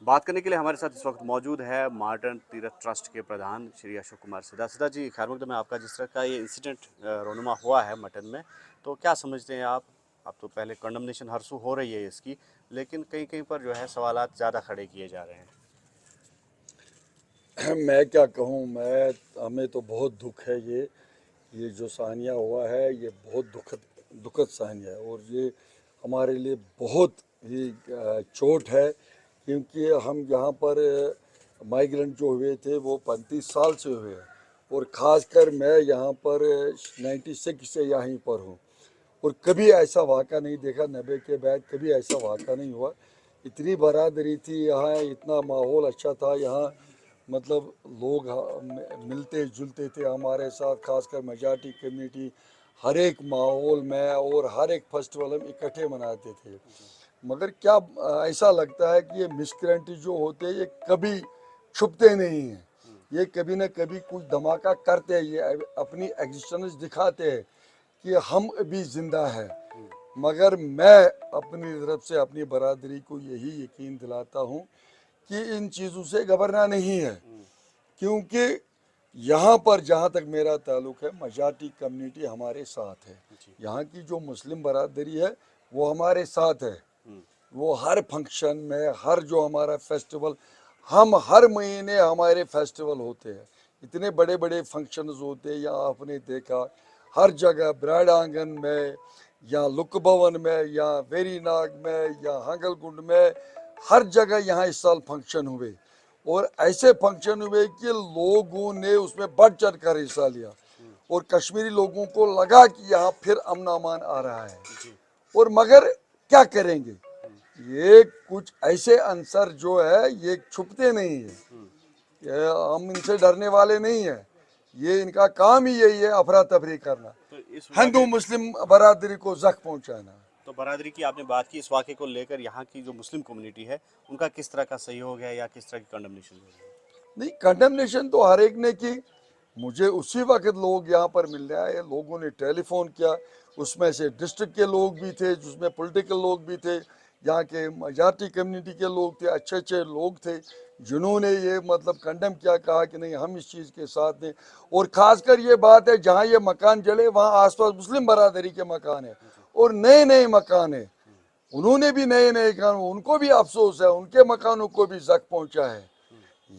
बात करने के लिए हमारे साथ इस वक्त मौजूद है मार्टन तीर्थ ट्रस्ट के प्रधान श्री अशोक कुमार सिद्धा। सिद्धा जी, खैर मकदम में आपका जिस तरह का ये इंसिडेंट रोनुमा हुआ है मटन में, तो क्या समझते हैं आप तो पहले कंडमनेशन हरसू हो रही है इसकी, लेकिन कहीं कहीं पर जो है सवालात ज़्यादा खड़े किए जा रहे हैं। मैं क्या कहूँ। मैं हमें तो बहुत दुख है। ये जो सानिया हुआ है ये बहुत दुखद दुखद सानिया है, और ये हमारे लिए बहुत ही चोट है, क्योंकि हम यहाँ पर माइग्रेंट जो हुए थे वो 35 साल से हुए हैं, और ख़ासकर मैं यहाँ पर 96 से यहीं पर हूँ, और कभी ऐसा वाक़ा नहीं देखा। 90 के बाद कभी ऐसा वाक़ा नहीं हुआ। इतनी बरादरी थी यहाँ, इतना माहौल अच्छा था यहाँ, मतलब लोग मिलते जुलते थे हमारे साथ, खासकर मेजॉरिटी कम्युनिटी हर एक माहौल में और हर एक फेस्टिवल हम इकट्ठे मनाते थे। मगर क्या ऐसा लगता है कि ये मिसक्रेंट जो होते हैं ये कभी छुपते नहीं हैं, ये कभी न कभी कुछ धमाका करते हैं, ये अपनी एग्जिस्टेंस दिखाते हैं कि हम अभी जिंदा है। मगर मैं अपनी तरफ से अपनी बरादरी को यही यकीन दिलाता हूँ कि इन चीज़ों से घबराना नहीं है, क्योंकि यहाँ पर जहाँ तक मेरा ताल्लुक़ है मेजॉरिटी कम्युनिटी हमारे साथ है। यहाँ की जो मुस्लिम बरादरी है वो हमारे साथ है। वो हर फंक्शन में, हर जो हमारा फेस्टिवल, हम हर महीने हमारे फेस्टिवल होते हैं, इतने बड़े बड़े फंक्शंस होते हैं। यहाँ आपने देखा हर जगह, ब्राड आंगन में या लुक भवन में या वेरीनाग में या हंगलकुंड में, हर जगह यहाँ इस साल फंक्शन हुए, और ऐसे फंक्शन हुए कि लोगों ने उसमें बढ़ चढ़ कर हिस्सा लिया, और कश्मीरी लोगों को लगा कि यहाँ फिर अमन अमान आ रहा है। और मगर क्या करेंगे, ये कुछ ऐसे अंसर जो है ये छुपते नहीं है, ये हम इनसे डरने वाले नहीं है, ये इनका काम ही यही है, अफरा तफरी करना, तो इस हिंदू मुस्लिम बरादरी को जख्म पहुंचाना। तो बरादरी की आपने बात की, इस वाक़े को लेकर यहाँ की जो मुस्लिम कम्युनिटी है उनका किस तरह का सहयोग है या किस तरह की कंडमनेशन है? नहीं, कंडेमनेशन तो हर एक ने की। मुझे उसी वक्त लोग यहाँ पर मिलने आए, लोगों ने टेलीफोन किया, उसमें से डिस्ट्रिक्ट के लोग भी थे, जिसमें पॉलिटिकल लोग भी थे, यहाँ के मेजॉरिटी कम्युनिटी के लोग थे, अच्छे अच्छे लोग थे, जिन्होंने ये मतलब कंडेम किया, कहा कि नहीं हम इस चीज़ के साथ हैं। और ख़ासकर ये बात है जहाँ ये मकान जले वहाँ आसपास मुस्लिम बरादरी के मकान है, और नए नए मकान है, उन्होंने भी नए नए मकान, उनको भी अफसोस है, उनके मकानों को भी जख्म पहुँचा है।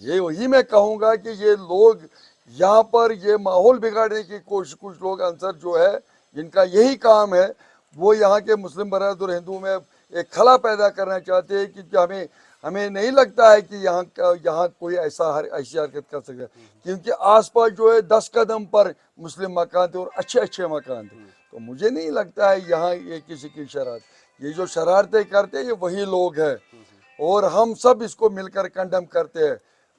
ये वही मैं कहूँगा कि ये लोग यहाँ पर ये माहौल बिगाड़ने की कोशिश, कुछ लोग अंसर जो है जिनका यही काम है, वो यहाँ के मुस्लिम बरादर हिंदू में एक खला पैदा करना चाहते हैं कि हमें हमें नहीं लगता है कि यहाँ कोई ऐसी हरकत कर सकता है, क्योंकि आसपास जो है 10 कदम पर मुस्लिम मकान थे और अच्छे अच्छे मकान थे। तो मुझे नहीं लगता है यहाँ ये किसी की शरारत, ये जो शरारतें करते हैं ये वही लोग हैं, और हम सब इसको मिलकर कंडेम करते हैं।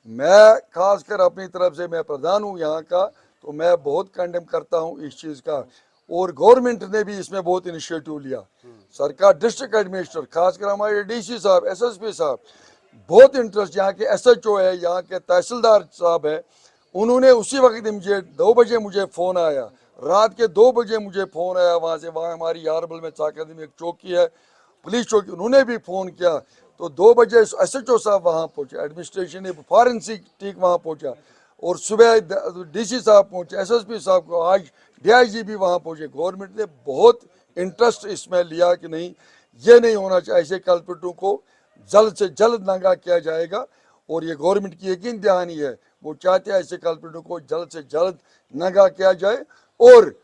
मैं खासकर अपनी तरफ से, मैं प्रधान हूँ यहाँ का, तो मैं बहुत कंडेम करता हूँ इस चीज़ का, और गवर्नमेंट ने भी इसमें बहुत इनिशिएटिव लिया। सरकार, डिस्ट्रिक्ट एडमिनिस्ट्रेटर, खासकर हमारे डीसी साहब, एसएसपी साहब, बहुत इंटरेस्ट, यहाँ के एसएचओ है, यहाँ के तहसीलदार साहब है, उन्होंने उसी वक्त मुझे 2 बजे मुझे फ़ोन आया, रात के 2 बजे मुझे फ़ोन आया वहाँ से। वहाँ हमारी यारबल में चाकदी में एक चौकी है, पुलिस चौकी, उन्होंने भी फ़ोन किया। तो 2 बजे एसएचओ साहब वहाँ पहुँचे, एडमिनिस्ट्रेशन फॉरेंसिक टीम वहाँ पहुँचा, और सुबह डीसी साहब पहुँचे, एसएसपी साहब को, आज डीआईजी भी वहाँ पहुँचे। गवर्नमेंट ने बहुत इंटरेस्ट इसमें लिया कि नहीं, ये नहीं होना चाहिए, ऐसे कल्प्रिटों को जल्द से जल्द नंगा किया जाएगा, और ये गवर्नमेंट की यकीन दहानी है, वो चाहते हैं ऐसे कल्प्रिटों को जल्द से जल्द नंगा किया जाए, और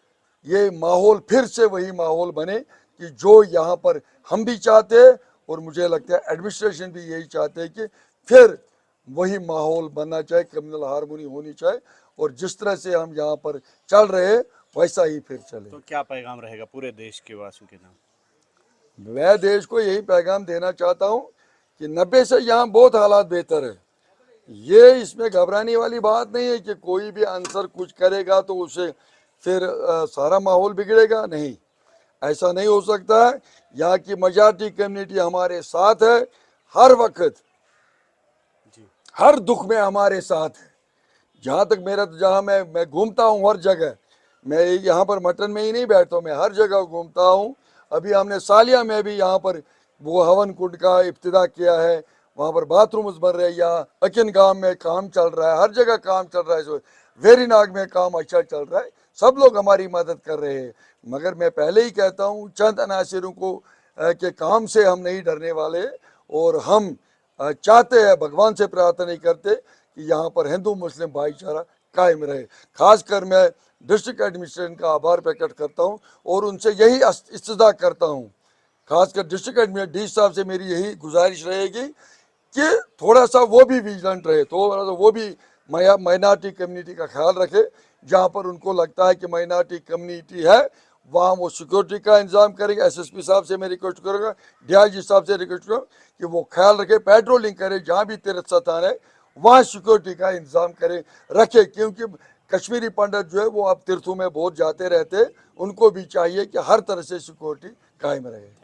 ये माहौल फिर से वही माहौल बने कि जो यहाँ पर हम भी चाहते हैं, और मुझे लगता है एडमिनिस्ट्रेशन भी यही चाहते हैं कि फिर वही माहौल बनना चाहिए, कम्युनल हारमोनी होनी चाहिए, और जिस तरह से हम यहाँ पर चल रहे हैं वैसा ही फिर चले। तो क्या पैगाम रहेगा पूरे देश के वासियों के नाम? मैं देश को यही पैगाम देना चाहता हूँ कि 90 से यहाँ बहुत हालात बेहतर है। ये इसमें घबराने वाली बात नहीं है कि कोई भी आंसर कुछ करेगा तो उसे फिर सारा माहौल बिगड़ेगा, नहीं, ऐसा नहीं हो सकता है। यहाँ की मेजॉरिटी कम्युनिटी हमारे साथ है, हर वक्त, हर दुख में हमारे साथ है। जहाँ तक मेरा, जहाँ मैं घूमता हूँ हर जगह, मैं यहाँ पर मटन में ही नहीं बैठता हूँ, मैं हर जगह घूमता हूँ। अभी हमने सालिया में भी यहाँ पर वो हवन कुंड का इब्तिदा किया है, वहाँ पर बाथरूम्स बन रहे हैं, या अकिन गांव में काम चल रहा है, हर जगह काम चल रहा है, वेरीनाग में काम अच्छा चल रहा है, सब लोग हमारी मदद कर रहे हैं। मगर मैं पहले ही कहता हूँ, चंद अनासिरों को के काम से हम नहीं डरने वाले, और हम चाहते हैं, भगवान से प्रार्थना नहीं करते कि यहाँ पर हिंदू मुस्लिम भाईचारा कायम रहे। खासकर मैं डिस्ट्रिक्ट एडमिनिस्ट्रेशन का आभार प्रकट करता हूँ और उनसे यही इस्तदा करता हूँ, खासकर डिस्ट्रिक्ट एडमिनिस्ट्रेशन डी साहब से मेरी यही गुजारिश रहेगी कि थोड़ा सा वो भी विजिलेंट रहे, तो वो भी माइनॉरिटी कम्युनिटी का ख्याल रखे। जहाँ पर उनको लगता है कि माइनॉरिटी कम्युनिटी है, वहाँ वो सिक्योरिटी का इंतजाम करेंगे। एसएसपी साहब से मैं रिक्वेस्ट करूँगा, डीआईजी साहब से रिक्वेस्ट करूँगा कि वो ख्याल रखे, पेट्रोलिंग करे, जहाँ भी तीर्थ स्थान है वहाँ सिक्योरिटी का इंतजाम करे रखे, क्योंकि कश्मीरी पंडित जो है वो अब तीर्थों में बहुत जाते रहते हैं, उनको भी चाहिए कि हर तरह से सिक्योरिटी कायम रहे।